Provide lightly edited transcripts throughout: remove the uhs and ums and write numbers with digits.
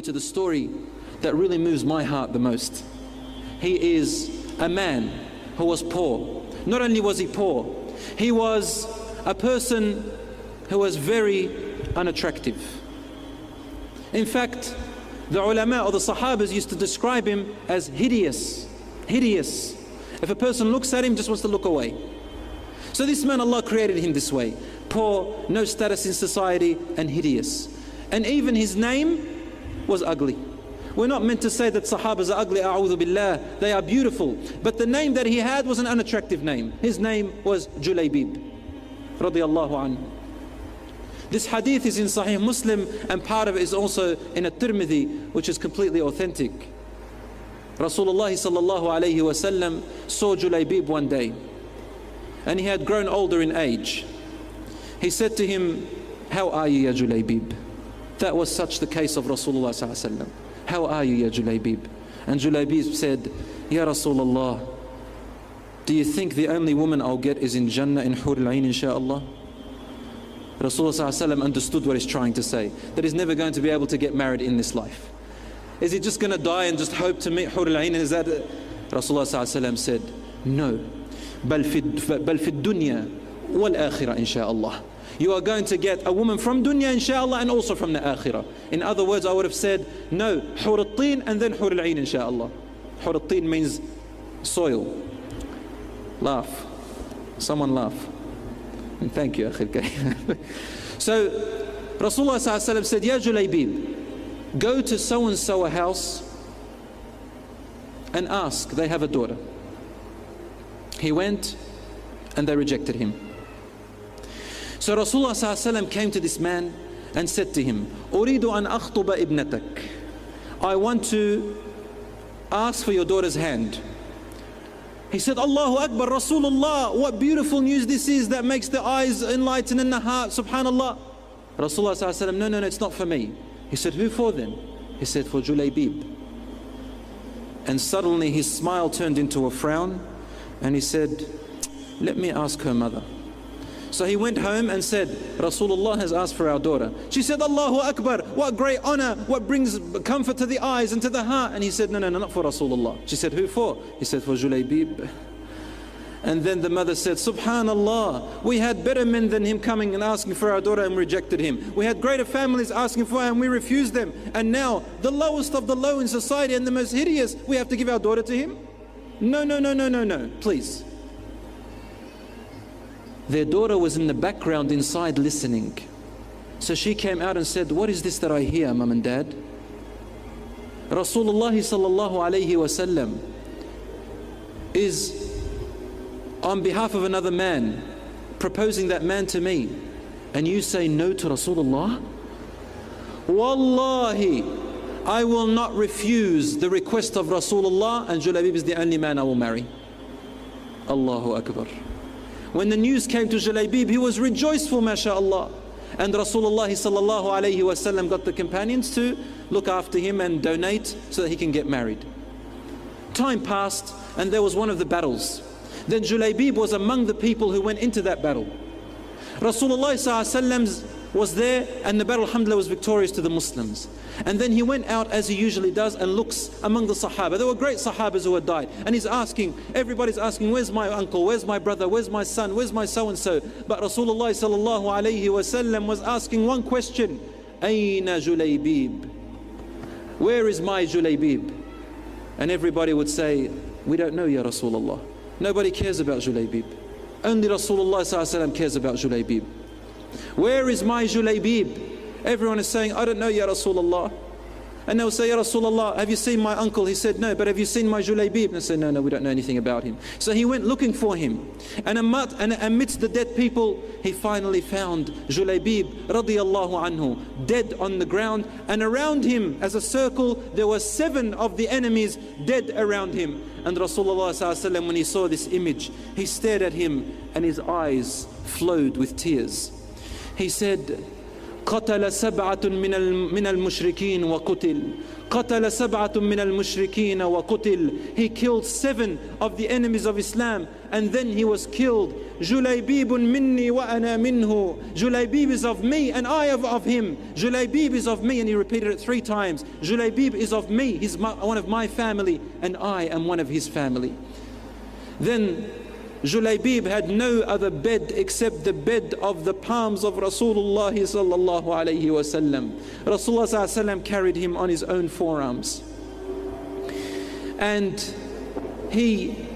To the story that really moves my heart the most. He is a man who was poor. Not only was he poor, he was a person who was very unattractive. In fact, the ulama or the sahabas used to describe him as hideous. Hideous. If a person looks at him, just wants to look away. So this man, Allah created him this way. Poor, no status in society, and hideous. And even his name was ugly. We're not meant to say that Sahabas are ugly, a'udhu billah. They are beautiful. But the name that he had was an unattractive name. His name was Julaybeeb, radiyallahu anhu. This hadith is in Sahih Muslim, and part of it is also in At-Tirmidhi, which is completely authentic. Rasulullah sallallahu alayhi wasallam saw Julaybeeb one day, and he had grown older in age. He said to him, "How are you, ya Julaybeeb?" That was such the case of Rasulullah sallallahu alaihi wasallam. "How are you, ya Julaybeeb?" And Julaybeeb said, "Ya Rasulullah, do you think the only woman I'll get is in Jannah in Hur al-Ain, insha'Allah?" Rasulullah sallallahu alaihi wasallam understood what he's trying to say, that he's never going to be able to get married in this life. Is he just going to die and just hope to meet Hur al-Ain? Is that Rasulullah sallallahu alaihi wasallam said, "No, bal fi dunya wal akhirah, insha'Allah. You are going to get a woman from dunya, insha'Allah, and also from the akhirah." In other words, I would have said, no, Hur al-Tin and then Hur al-Ain, insha'Allah. Hur al-Tin means soil. Laugh. Someone laugh. And thank you, Akhil Karim. So, Rasulullah sallallahu alaihi wasallam said, "Ya Julaybeeb, go to so-and-so a house and ask, they have a daughter." He went and they rejected him. So Rasulullah ﷺ came to this man and said to him, "Uridu an akhtuba ibnatak." I want to ask for your daughter's hand. He said, "Allahu Akbar, Rasulullah, what beautiful news this is that makes the eyes enlighten and the heart, subhanallah." Rasulullah ﷺ, no, it's not for me." He said, "Who for then?" He said, "For Julaybeeb." And suddenly his smile turned into a frown, and he said, "Let me ask her mother." So he went home and said, "Rasulullah has asked for our daughter." She said, "Allahu Akbar, what great honor, what brings comfort to the eyes and to the heart." And he said, no, not for Rasulullah." She said, "Who for?" He said, "For Julaybeeb." And then the mother said, "Subhanallah, we had better men than him coming and asking for our daughter and rejected him. We had greater families asking for her and we refused them. And now the lowest of the low in society and the most hideous, we have to give our daughter to him? No, please." Their daughter was in the background inside listening. So she came out and said, "What is this that I hear, Mum and Dad? Rasulullah sallallahu alayhi wasallam is on behalf of another man proposing that man to me, and you say no to Rasulullah? Wallahi, I will not refuse the request of Rasulullah, and Julaybeeb is the only man I will marry." Allahu Akbar. When the news came to Julaybeeb, he was rejoiceful, mashallah. And Rasulullah sallallahu alayhi wasallam got the companions to look after him and donate so that he can get married. Time passed, and there was one of the battles. Then Julaybeeb was among the people who went into that battle. Rasulullah sallallahu alayhi wasallam was there, and the battle, alhamdulillah, was victorious to the Muslims. And then he went out as he usually does and looks among the Sahaba. There were great Sahabas who had died, and he's asking, everybody's asking, "Where's my uncle? Where's my brother? Where's my son? Where's my so-and-so?" But Rasulullah sallallahu alayhi wasallam was asking one question, "Ayna Julaybeeb?" Where is my Julaybeeb? And everybody would say, "We don't know, Ya Rasulullah." Nobody cares about Julaybeeb. Only Rasulullah sallallahu alayhi wasallam cares about Julaybeeb. "Where is my Julaybeeb?" Everyone is saying, "I don't know, Ya Rasulullah." And they'll say, "Ya Rasulullah, have you seen my uncle?" He said, "No." "But have you seen my Julaybeeb?" And they say, No, we don't know anything about him." So he went looking for him. And amidst the dead people, he finally found Julaybeeb radiyallahu anhu, dead on the ground. And around him, as a circle, there were 7 of the enemies dead around him. And Rasulullah sallallahu alaihi wasallam, when he saw this image, he stared at him and his eyes flowed with tears. He said, قتل سبعة من المشركين وقتل. قتل سبعة من المشركين وقتل. He killed 7 of the enemies of Islam and then he was killed. Julaybeeb minni wa ana minhu. Julaybeeb is of me and I am of him. Julaybeeb is of me, and he repeated it 3 times. Julaybeeb is of me, he's one of my family, and I am one of his family. Then Julaybeeb had no other bed except the bed of the palms of Rasulullah sallallahu alayhi wasallam. Rasulullah sallallahu alayhi wasallam carried him on his own forearms. And he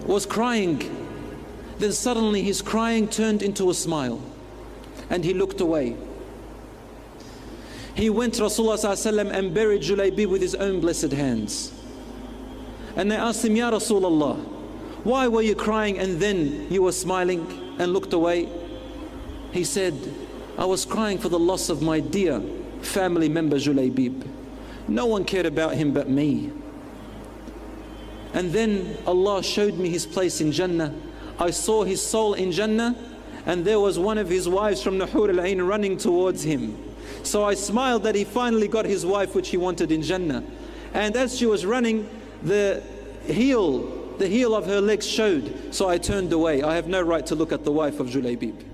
was crying. Then suddenly his crying turned into a smile. And he looked away. He went to Rasulullah sallallahu alayhi wasallam and buried Julaybeeb with his own blessed hands. And they asked him, Ya Rasulullah, why were you crying and then you were smiling and looked away? He said, I was crying for the loss of my dear family member Julaybeeb. No one cared about him but me. And then Allah showed me his place in Jannah. I saw his soul in Jannah, and there was one of his wives from the Hur al-Ain running towards him. So I smiled that he finally got his wife which he wanted in Jannah. And as she was running, the heel of her legs showed, so I turned away. I have no right to look at the wife of Julaybeeb.